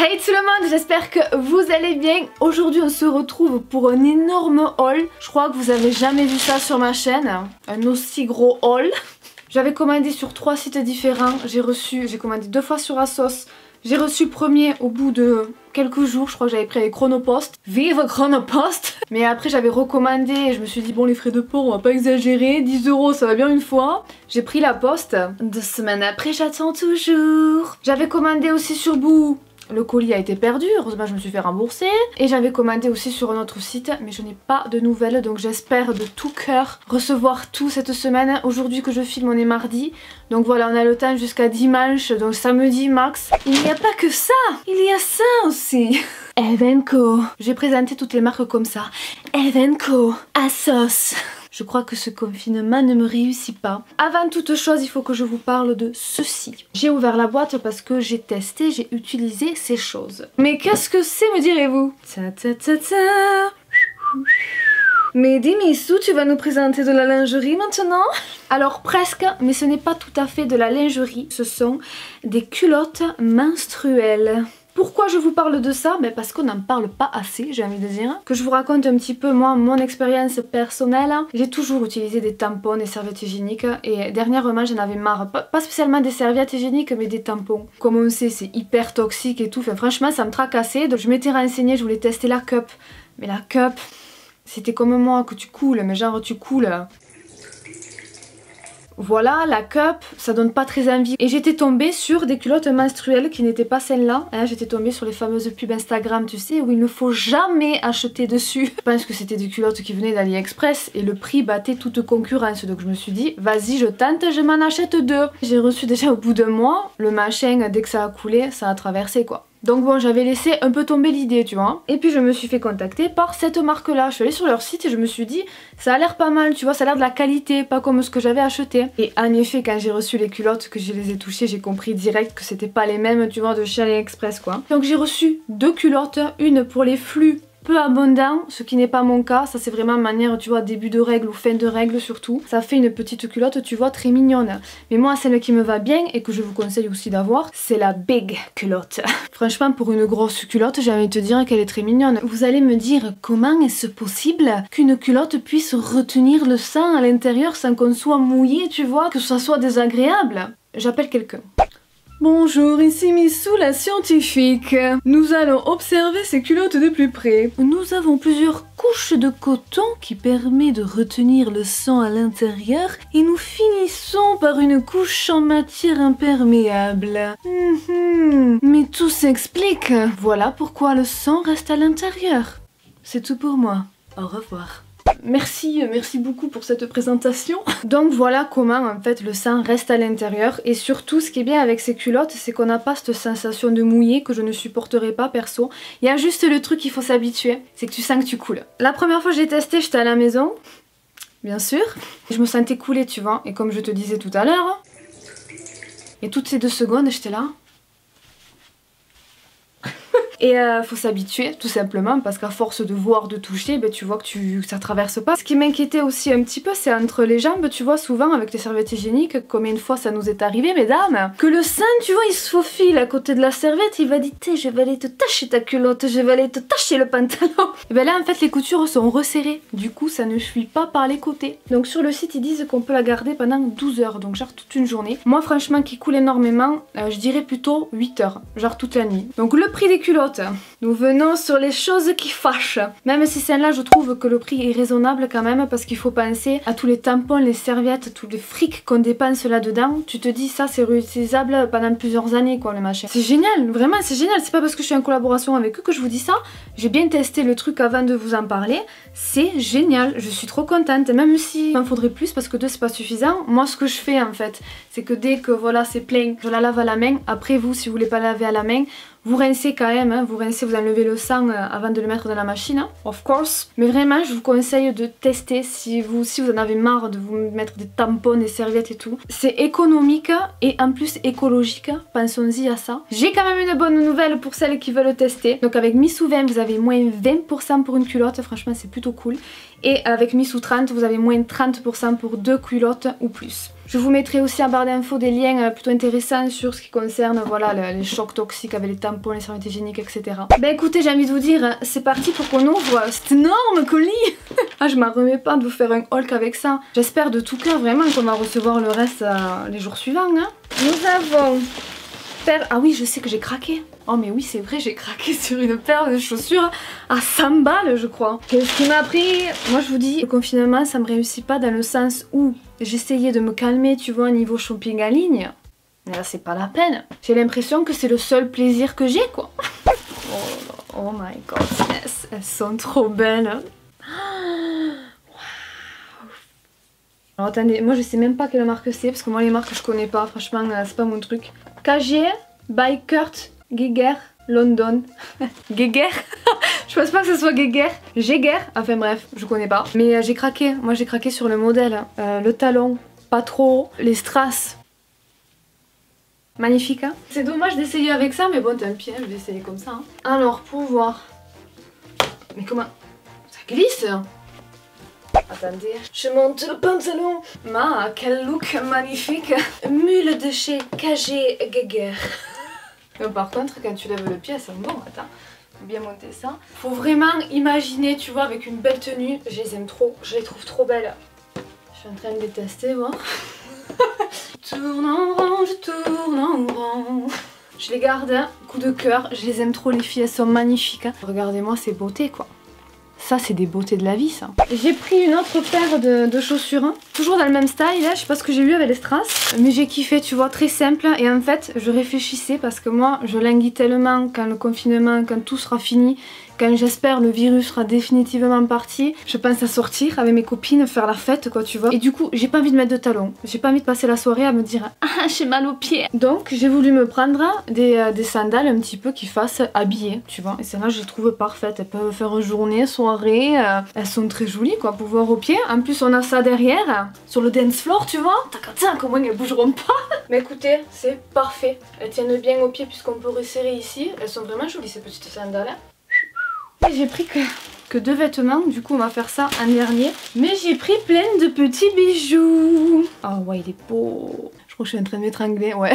Hey tout le monde, j'espère que vous allez bien. Aujourd'hui on se retrouve pour un énorme haul. Je crois que vous avez jamais vu ça sur ma chaîne. Un aussi gros haul. J'avais commandé sur 3 sites différents. J'ai commandé 2 fois sur ASOS. J'ai reçu le premier au bout de quelques jours, je crois que j'avais pris avec Chronopost. Vive Chronopost! Mais après j'avais recommandé et je me suis dit bon les frais de port on va pas exagérer, 10 € ça va bien une fois. J'ai pris la poste. 2 semaines après j'attends toujours. J'avais commandé aussi sur Boo. Le colis a été perdu, heureusement je me suis fait rembourser. Et j'avais commandé aussi sur un autre site, mais je n'ai pas de nouvelles. Donc j'espère de tout cœur recevoir tout cette semaine. Aujourd'hui que je filme on est mardi. Donc voilà, on a le temps jusqu'à dimanche, donc samedi max. Il n'y a pas que ça, il y a ça aussi. Evenko. J'ai présenté toutes les marques comme ça. Evenko, ASOS. Je crois que ce confinement ne me réussit pas. Avant toute chose, il faut que je vous parle de ceci. J'ai ouvert la boîte parce que j'ai testé, j'ai utilisé ces choses. Mais qu'est-ce que c'est, me direz-vous? Mais dis Missou, tu vas nous présenter de la lingerie maintenant? Alors presque, mais ce n'est pas tout à fait de la lingerie. Ce sont des culottes menstruelles. Pourquoi je vous parle de ça? Parce qu'on n'en parle pas assez, j'ai envie de dire. Que je vous raconte un petit peu moi, mon expérience personnelle. J'ai toujours utilisé des tampons, des serviettes hygiéniques et dernièrement j'en avais marre. Pas spécialement des serviettes hygiéniques mais des tampons. Comme on sait c'est hyper toxique et tout, enfin, franchement ça me tracassait. Donc je m'étais renseignée, je voulais tester la cup. Mais la cup, c'était comme moi que tu coules, mais genre tu coules. Voilà, la cup, ça donne pas très envie. Et j'étais tombée sur des culottes menstruelles qui n'étaient pas celles-là. Hein, j'étais tombée sur les fameuses pubs Instagram, tu sais, où il ne faut jamais acheter dessus. Je pense que c'était des culottes qui venaient d'AliExpress et le prix battait toute concurrence. Donc je me suis dit, vas-y, je tente, je m'en achète 2. J'ai reçu déjà au bout d'un mois, le machin, dès que ça a coulé, ça a traversé quoi. Donc bon, j'avais laissé un peu tomber l'idée, tu vois. Et puis je me suis fait contacter par cette marque-là. Je suis allée sur leur site et je me suis dit, ça a l'air pas mal, tu vois, ça a l'air de la qualité, pas comme ce que j'avais acheté. Et en effet, quand j'ai reçu les culottes, que je les ai touchées, j'ai compris direct que c'était pas les mêmes, tu vois, de chez AliExpress, quoi. Donc j'ai reçu 2 culottes, une pour les flux peu abondant, ce qui n'est pas mon cas. Ça c'est vraiment manière, tu vois, début de règle ou fin de règle surtout. Ça fait une petite culotte, tu vois, très mignonne. Mais moi celle qui me va bien et que je vous conseille aussi d'avoir, c'est la big culotte. Franchement pour une grosse culotte j'ai envie de te dire qu'elle est très mignonne. Vous allez me dire comment est-ce possible qu'une culotte puisse retenir le sang à l'intérieur sans qu'on soit mouillé, tu vois, que ça soit désagréable. J'appelle quelqu'un. Bonjour, ici Missou la scientifique. Nous allons observer ces culottes de plus près. Nous avons plusieurs couches de coton qui permet de retenir le sang à l'intérieur et nous finissons par une couche en matière imperméable. Mais tout s'explique. Voilà pourquoi le sang reste à l'intérieur. C'est tout pour moi. Au revoir. Merci beaucoup pour cette présentation. Donc voilà comment en fait le sang reste à l'intérieur. Et surtout ce qui est bien avec ces culottes, c'est qu'on n'a pas cette sensation de mouillé que je ne supporterai pas perso. Il y a juste le truc qu'il faut s'habituer, c'est que tu sens que tu coules. La première fois que j'ai testé, j'étais à la maison, bien sûr. Je me sentais couler, tu vois. Et comme je te disais tout à l'heure, et toutes ces 2 secondes j'étais là. Et faut s'habituer tout simplement parce qu'à force de voir, de toucher, tu vois que ça traverse pas. Ce qui m'inquiétait aussi un petit peu c'est entre les jambes, tu vois, souvent avec les serviettes hygiéniques, combien de fois ça nous est arrivé mesdames, que le sang tu vois il se faufile à côté de la serviette, il va dire je vais aller te tacher ta culotte, je vais aller te tacher le pantalon. Et ben là en fait les coutures sont resserrées, du coup ça ne fuit pas par les côtés. Donc sur le site ils disent qu'on peut la garder pendant 12 heures, donc genre toute une journée. Moi franchement qui coule énormément, je dirais plutôt 8 heures, genre toute la nuit. Donc le prix des culottes. Nous venons sur les choses qui fâchent. Même si celle-là, je trouve que le prix est raisonnable quand même parce qu'il faut penser à tous les tampons, les serviettes, tous les frics qu'on dépense là-dedans. Tu te dis ça c'est réutilisable pendant plusieurs années quoi le machin. C'est génial, vraiment c'est génial. C'est pas parce que je suis en collaboration avec eux que je vous dis ça. J'ai bien testé le truc avant de vous en parler. C'est génial, je suis trop contente. Même si il m'en faudrait plus parce que 2 c'est pas suffisant. Moi ce que je fais en fait, c'est que dès que voilà c'est plein, je la lave à la main. Après vous si vous voulez pas laver à la main, vous rincez quand même, hein, vous rincez, vous enlevez le sang avant de le mettre dans la machine, hein, of course. Mais vraiment, je vous conseille de tester si vous en avez marre de vous mettre des tampons, des serviettes et tout. C'est économique et en plus écologique, pensons-y à ça. J'ai quand même une bonne nouvelle pour celles qui veulent tester. Donc avec Missou 20, vous avez moins 20% pour une culotte, franchement c'est plutôt cool. Et avec Missou 30, vous avez moins 30% pour 2 culottes ou plus. Je vous mettrai aussi en barre d'infos des liens plutôt intéressants sur ce qui concerne voilà, les chocs toxiques avec les tampons, les serviettes hygiéniques, etc. Ben écoutez, j'ai envie de vous dire, c'est parti pour qu'on ouvre cet énorme colis. Ah, je m'en remets pas de vous faire un haul qu'avec ça. J'espère de tout cœur vraiment qu'on va recevoir le reste les jours suivants. Hein. Nous avons... Ah oui, je sais que j'ai craqué. Oh mais oui, c'est vrai, j'ai craqué sur une paire de chaussures à 100 balles, je crois. Qu'est-ce qui m'a pris? Moi, je vous dis, le confinement, ça me réussit pas dans le sens où j'essayais de me calmer, tu vois, niveau shopping en ligne. Mais là, c'est pas la peine. J'ai l'impression que c'est le seul plaisir que j'ai, quoi. Oh my god, yes, elles sont trop belles. Alors attendez, moi je sais même pas quelle marque c'est, parce que moi les marques je connais pas, franchement c'est pas mon truc. KG by Kurt Geiger London. Geiger. Je pense pas que ce soit Geiger. Geiger, enfin bref, je connais pas. Mais j'ai craqué, moi j'ai craqué sur le modèle. Le talon, pas trop. Les strass. Magnifique hein. C'est dommage d'essayer avec ça, mais bon tant pis, hein, je vais essayer comme ça. Hein. Alors pour voir. Mais comment? Ça glisse? Attendez, je monte le pantalon. Quel look magnifique. Mule de chez KG Geiger. Par contre, quand tu lèves le pied, c'est bon, attends. Faut bien monter ça. Faut vraiment imaginer, tu vois, avec une belle tenue. Je les aime trop, je les trouve trop belles. Je suis en train de les tester, bon. Tourne en rond, je tourne en rond. Je les garde, hein. Coup de cœur. Je les aime trop, les filles, elles sont magnifiques. Hein. Regardez-moi ces beautés, quoi. Ça, c'est des beautés de la vie, ça. J'ai pris une autre paire de chaussures, hein. Toujours dans le même style, hein. Je sais pas ce que j'ai eu avec les strass, mais j'ai kiffé, tu vois, très simple. Et en fait, je réfléchissais parce que moi, je languis tellement quand le confinement, quand tout sera fini, quand j'espère le virus sera définitivement parti, je pense à sortir avec mes copines, faire la fête, quoi, tu vois. Et du coup, j'ai pas envie de mettre de talons. J'ai pas envie de passer la soirée à me dire « Ah, j'ai mal aux pieds ». Donc, j'ai voulu me prendre des sandales un petit peu qui fassent habiller, tu vois. Et celles-là, je les trouve parfaites. Elles peuvent faire journée, soirée. Elles sont très jolies, quoi, pour voir aux pieds. En plus, on a ça derrière, sur le dance floor, tu vois. Tac, comment elles bougeront pas. Mais écoutez, c'est parfait. Elles tiennent bien aux pieds puisqu'on peut resserrer ici. Elles sont vraiment jolies, ces petites sandales. J'ai pris que 2 vêtements, du coup on va faire ça en dernier. Mais j'ai pris plein de petits bijoux. Oh ouais, il est beau. Je crois que je suis en train de m'étrangler, ouais.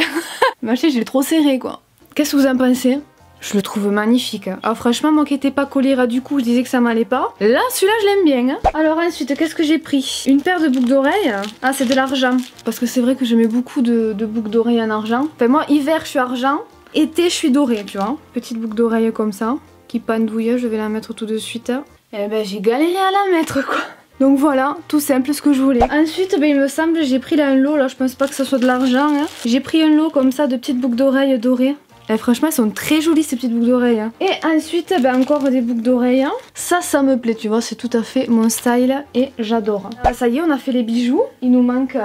Mais je l'ai trop serré quoi. Qu'est-ce que vous en pensez? Je le trouve magnifique. Alors franchement, moi qui n'étais pas collée ras du coup, je disais que ça m'allait pas. Là, celui-là, je l'aime bien. Hein. Alors ensuite, qu'est-ce que j'ai pris? Une paire de boucles d'oreilles. Ah, c'est de l'argent. Parce que c'est vrai que je mets beaucoup de boucles d'oreilles en argent. Enfin moi, hiver, je suis argent. Été, je suis dorée, tu vois. Petite boucle d'oreille comme ça. Qui pendouille, je vais la mettre tout de suite. Et ben j'ai galéré à la mettre quoi. Donc voilà, tout simple ce que je voulais. Ensuite, ben, il me semble, j'ai pris là un lot, là je pense pas que ça soit de l'argent. Hein. J'ai pris un lot comme ça de petites boucles d'oreilles dorées. Et franchement, elles sont très jolies ces petites boucles d'oreilles. Hein. Et ensuite, ben, encore des boucles d'oreilles. Hein. Ça me plaît, tu vois, c'est tout à fait mon style et j'adore. Ça y est, on a fait les bijoux. Il nous manque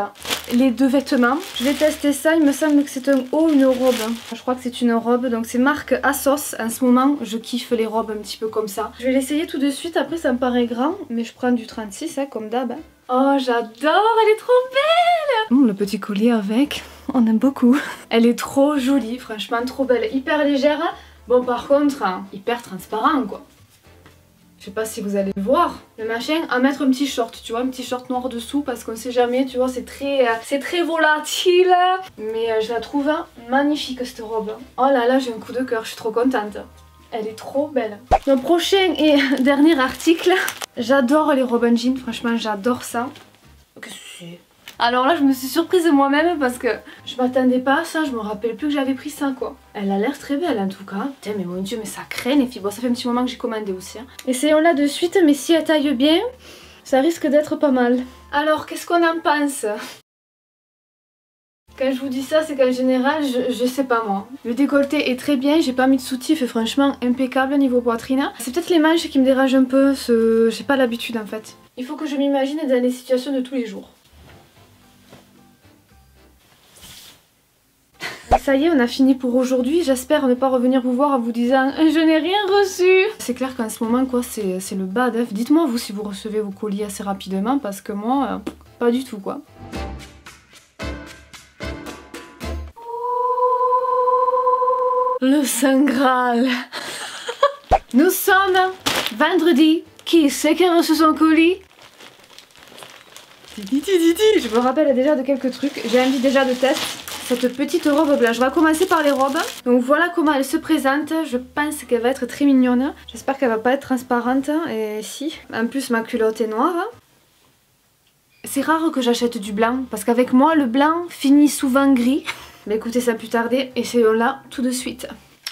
les 2 vêtements. Je vais tester ça, il me semble que c'est un haut, une robe. Je crois que c'est une robe, donc c'est marque Assos. En ce moment, je kiffe les robes un petit peu comme ça. Je vais l'essayer tout de suite, après ça me paraît grand, mais je prends du 36, hein, comme d'hab. Hein. Oh, j'adore, elle est trop belle. Le petit collier avec, on aime beaucoup. Elle est trop jolie, franchement trop belle, hyper légère. Bon par contre, hyper transparent quoi. Je sais pas si vous allez le voir, le machin, à mettre un petit short, tu vois, un petit short noir dessous parce qu'on sait jamais, tu vois, c'est très volatile. Mais je la trouve magnifique cette robe. Oh là là, j'ai un coup de cœur, je suis trop contente. Elle est trop belle. Mon prochain et dernier article, j'adore les robes en jean, franchement j'adore ça. Qu'est-ce que c'est? Alors là je me suis surprise moi-même parce que je m'attendais pas à ça, je me rappelle plus que j'avais pris ça quoi. Elle a l'air très belle en tout cas. Putain mais mon dieu mais ça craint les filles. Bon ça fait un petit moment que j'ai commandé aussi. Hein. Essayons-la de suite mais si elle taille bien, ça risque d'être pas mal. Alors qu'est-ce qu'on en pense? Quand je vous dis ça, c'est qu'en général, je sais pas moi. Le décolleté est très bien, j'ai pas mis de soutif et franchement impeccable niveau poitrine. C'est peut-être les manches qui me dérangent un peu, j'ai pas l'habitude en fait. Il faut que je m'imagine dans les situations de tous les jours. Ça y est, on a fini pour aujourd'hui. J'espère ne pas revenir vous voir en vous disant « Je n'ai rien reçu ». C'est clair qu'en ce moment, quoi, c'est le bad. Hein. Dites-moi vous si vous recevez vos colis assez rapidement parce que moi, pas du tout quoi. Le Saint Graal. Nous sommes vendredi. Qui c'est qui a reçu son colis? Je me rappelle déjà de quelques trucs. J'ai envie déjà de tester cette petite robe blanche. On va commencer par les robes. Donc voilà comment elle se présente. Je pense qu'elle va être très mignonne. J'espère qu'elle va pas être transparente. Et si. En plus ma culotte est noire. C'est rare que j'achète du blanc. Parce qu'avec moi le blanc finit souvent gris. Mais écoutez, ça plus tarder. Essayons là tout de suite.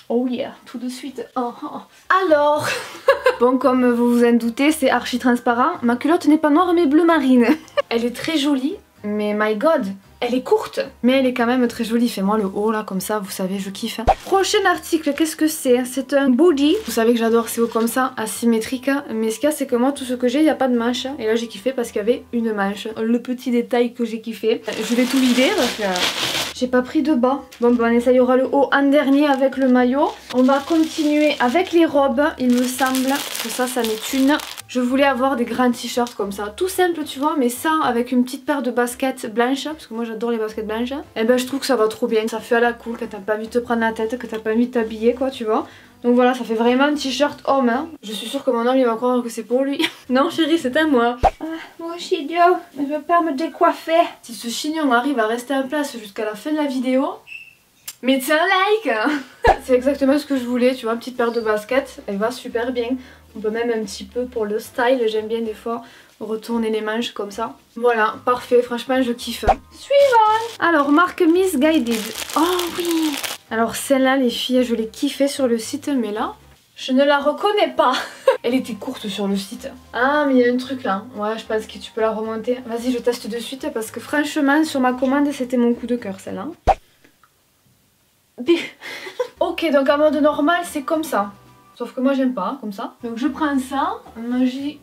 Oh yeah, tout de suite. Alors, bon, comme vous vous en doutez, c'est archi transparent. Ma culotte n'est pas noire mais bleu marine. Elle est très jolie, mais my god, elle est courte. Mais elle est quand même très jolie. Fais-moi le haut là, comme ça, vous savez, je kiffe. Prochain article, qu'est-ce que c'est? C'est un body. Vous savez que j'adore ces hauts comme ça, asymétriques. Mais ce qu'il y a, c'est que moi, tout ce que j'ai, il n'y a pas de manche. Et là, j'ai kiffé parce qu'il y avait une manche. Le petit détail que j'ai kiffé. Je vais tout vider parce que... j'ai pas pris de bas. Bon, ben, on essayera le haut en dernier avec le maillot. On va continuer avec les robes, il me semble. Que ça m'est une. Je voulais avoir des grands t-shirts comme ça. Tout simple, tu vois, mais ça avec une petite paire de baskets blanches. Parce que moi j'adore les baskets blanches. Et ben je trouve que ça va trop bien. Ça fait à la cool, que t'as pas envie de te prendre la tête, que t'as pas envie de t'habiller, quoi, tu vois. Donc voilà, ça fait vraiment un t-shirt homme, hein. Je suis sûre que mon homme il va croire que c'est pour lui. Non chérie, c'est à moi. Mon chignon, je veux pas me décoiffer. Si ce chignon arrive à rester en place jusqu'à la fin de la vidéo, mettez un like. C'est exactement ce que je voulais, tu vois, une petite paire de baskets. Elle va super bien. On peut même un petit peu pour le style, j'aime bien des fois retourner les manches comme ça. Voilà, parfait, franchement je kiffe. Suivant. Alors, marque Missguided. Oh oui. Alors celle-là les filles, je l'ai kiffée sur le site, mais là, je ne la reconnais pas. Elle était courte sur le site. Ah mais il y a un truc là. Ouais, je pense que tu peux la remonter. Vas-y, je teste de suite parce que franchement sur ma commande c'était mon coup de cœur celle-là. Ok, donc en mode normal c'est comme ça. Sauf que moi j'aime pas comme ça. Donc je prends ça, magie.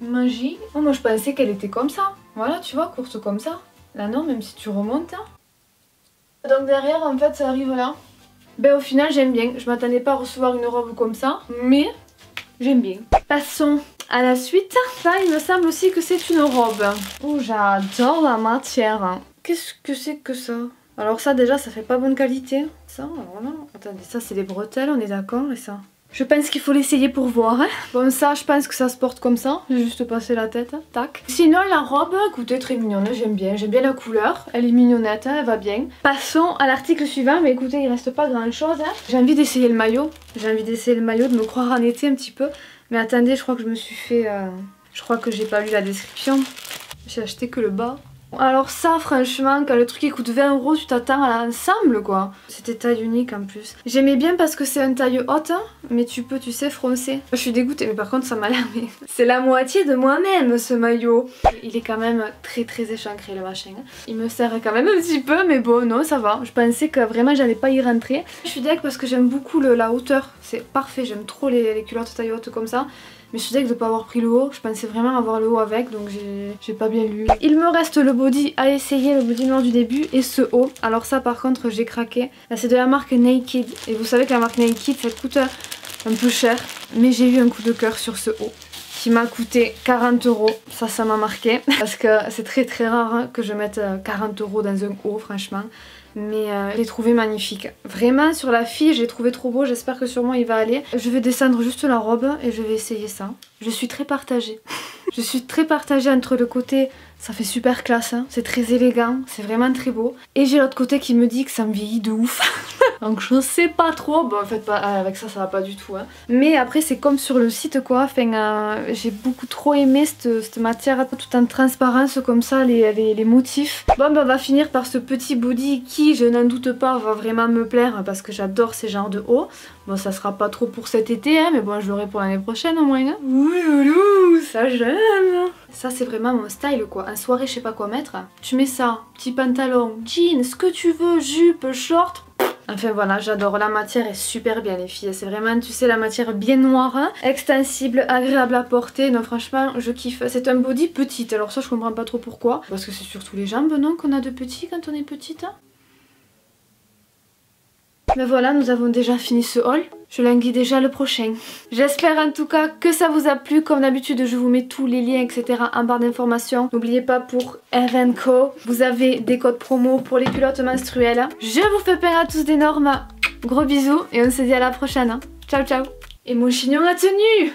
Oh, moi je pensais qu'elle était comme ça. Voilà, tu vois, courte comme ça. Là non, même si tu remontes. Donc derrière en fait ça arrive là. Ben au final j'aime bien. Je m'attendais pas à recevoir une robe comme ça, mais j'aime bien. Passons à la suite. Ça il me semble aussi que c'est une robe. Oh, j'adore la matière. Qu'est-ce que c'est que ça? Alors ça déjà ça fait pas bonne qualité. Ça, alors là, attendez, ça c'est les bretelles, on est d'accord, et ça. Je pense qu'il faut l'essayer pour voir. Hein. Bon ça je pense que ça se porte comme ça. J'ai juste passé la tête. Tac. Sinon la robe, écoutez, très mignonne. J'aime bien la couleur. Elle est mignonnette, hein, elle va bien. Passons à l'article suivant. Mais écoutez, il reste pas grand chose. Hein. J'ai envie d'essayer le maillot. J'ai envie d'essayer le maillot, de me croire en été un petit peu. Mais attendez, je crois que je me suis fait... Je crois que j'ai pas lu la description. J'ai acheté que le bas. Alors ça franchement quand le truc il coûte 20 €, tu t'attends à l'ensemble quoi. C'était taille unique en plus. J'aimais bien parce que c'est une taille haute hein, mais tu peux tu sais froncer. Je suis dégoûtée mais par contre ça m'a l'air mais c'est la moitié de moi-même ce maillot. Il est quand même très échancré le machin. Il me sert quand même un petit peu mais bon non ça va. Je pensais que vraiment j'allais pas y rentrer. Je suis deg parce que j'aime beaucoup la hauteur. C'est parfait, j'aime trop les culottes taille haute comme ça. Mais je suis deg de pas avoir pris le haut, je pensais vraiment avoir le haut avec donc j'ai pas bien lu. Il me reste le body à essayer, le body noir du début et ce haut. Alors ça par contre j'ai craqué. C'est de la marque Naked et vous savez que la marque Naked ça coûte un peu cher. Mais j'ai eu un coup de cœur sur ce haut qui m'a coûté 40 €. Ça m'a marqué parce que c'est très rare hein, que je mette 40 € dans un haut franchement. Mais je l'ai trouvé magnifique. Vraiment sur la fille je l'ai trouvé trop beau, j'espère que sur moi il va aller. Je vais descendre juste la robe et je vais essayer ça. Je suis très partagée. Je suis très partagée entre le côté ça fait super classe, hein. C'est très élégant, c'est vraiment très beau. Et j'ai l'autre côté qui me dit que ça me vieillit de ouf. Donc je sais pas trop, bon en fait pas, avec ça va pas du tout. Hein. Mais après c'est comme sur le site quoi, enfin, j'ai beaucoup trop aimé cette matière tout en transparence comme ça, les motifs. Bon ben on va finir par ce petit body qui je n'en doute pas va vraiment me plaire parce que j'adore ces genres de hauts. Bon ça sera pas trop pour cet été hein, mais bon je l'aurai pour l'année prochaine au moins. Hein. Ouh, ça j'aime. Ça c'est vraiment mon style quoi, en soirée je sais pas quoi mettre. Tu mets ça, petit pantalon, jean, ce que tu veux, jupe, short. Enfin voilà, j'adore, la matière est super bien les filles, c'est vraiment, tu sais, la matière bien noire, hein, extensible, agréable à porter, non franchement je kiffe. C'est un body petite, alors ça je comprends pas trop pourquoi, parce que c'est surtout les jambes non qu'on a de petits quand on est petite. Mais voilà, nous avons déjà fini ce haul. Je languis déjà le prochain. J'espère en tout cas que ça vous a plu. Comme d'habitude, je vous mets tous les liens, etc. en barre d'informations. N'oubliez pas pour Eve & Co, vous avez des codes promo pour les culottes menstruelles. Je vous fais plein à tous d'énormes gros bisous et on se dit à la prochaine. Ciao, ciao. Et mon chignon a tenu!